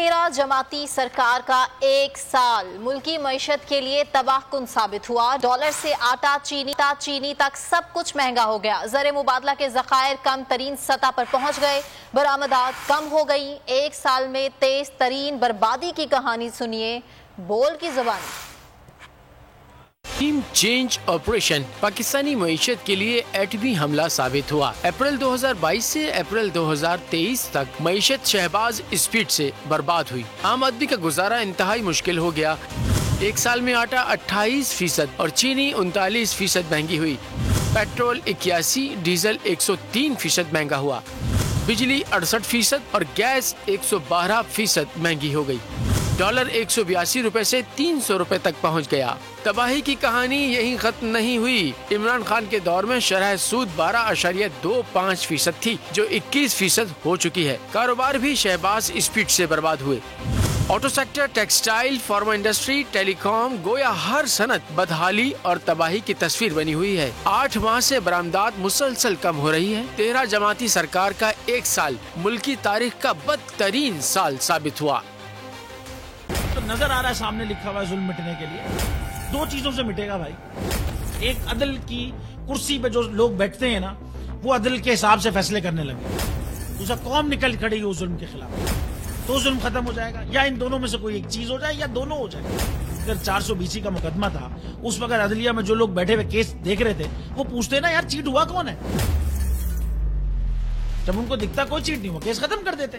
13 जमाती सरकार का एक साल मुल्की मईशत के लिए तबाह कुन साबित हुआ। डॉलर से आटा, चीनी तक सब कुछ महंगा हो गया। ज़र मुबादला के ज़खायर कम तरीन सतह पर पहुँच गए। बरामदात कम हो गई। एक साल में तेज तरीन बर्बादी की कहानी सुनिए बोल की ज़बानी। टीम चेंज ऑपरेशन पाकिस्तानी मईशत के लिए एटमी हमला साबित हुआ। अप्रैल 2022 से अप्रैल 2023 तक मईशत शहबाज स्पीड से बर्बाद हुई। आम आदमी का गुजारा इंतहाई मुश्किल हो गया। एक साल में आटा 28% और चीनी 39% महंगी हुई। पेट्रोल 81, डीजल 103% महंगा हुआ। बिजली 68% और गैस 112% महंगी हो गई। डॉलर 182 रुपए से 300 रुपए तक पहुंच गया। तबाही की कहानी यही खत्म नहीं हुई। इमरान खान के दौर में शरह सूद 12.25% थी, जो 21% हो चुकी है। कारोबार भी शहबाज स्पीड से बर्बाद हुए। Auto sector, textile, pharma industry, telecom, गोया हर सनत बदहाली और तबाही की तस्वीर बनी हुई है। 8 माह से बरामदात मुसलसल कम हो रही है। 13 जमाती सरकार का एक साल मुल्की तारीख का बदतरीन साल साबित हुआ। तो नजर आ रहा है सामने लिखा हुआ है जुल्म मिटने के लिए। 2 चीजों से मिटेगा भाई। एक, अदल की कुर्सी पे जो लोग बैठते हैं ना, वो अदल के हिसाब से फैसले करने लगे। दूसरा, कौम निकल खड़ी उस जुल्म के खिलाफ, तो जुल्म खत्म हो जाएगा। या इन दोनों में से कोई एक चीज हो जाए या दोनों हो जाए। अगर 420 का मुकदमा था, उस वक्त अदलिया में जो लोग बैठे हुए केस देख रहे थे, वो पूछते ना यार चीट हुआ कौन है। जब उनको दिखता कोई चीट नहीं हुआ, केस खत्म कर देते।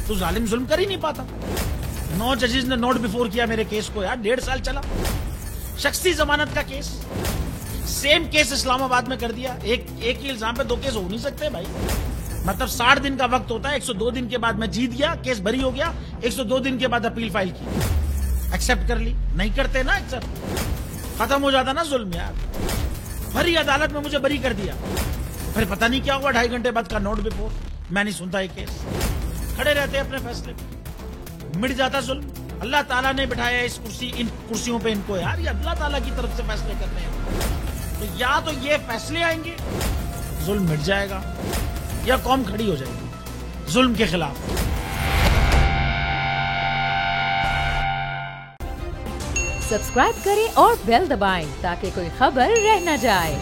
तो जालिम जुल्म कर ही नहीं पाता। 9 जजेस ने नोट बिफोर किया मेरे केस को यार, 1.5 साल चला। शख्सी जमानत का केस, सेम केस इस्लामाबाद में कर दिया। एक ही इल्जाम पे 2 केस हो नहीं सकते भाई। मतलब 60 दिन का वक्त होता है। 102 दिन के बाद मैं जीत गया, केस बरी हो गया। 102 दिन के बाद अपील फाइल की, एक्सेप्ट कर ली। नहीं करते ना एक्सेप्ट, खत्म हो जाता ना जुल्म यार। भरी अदालत में मुझे बरी कर दिया, फिर पता नहीं क्या हुआ। 2.5 घंटे बाद का नोट बिफोर, मैं नहीं सुनता ये केस। खड़े रहते अपने फैसले पे, मिट जाता जुल्म। अल्लाह ताला ने बिठाया इन कुर्सियों पे इनको यार, ये अल्लाह ताला की तरफ से फैसले करने हैं। तो या तो ये फैसले आएंगे, जुल्म मिट जाएगा, या कौम खड़ी हो जाएगी जुल्म के खिलाफ। सब्सक्राइब करें और बेल दबाएं ताकि कोई खबर रह न जाए।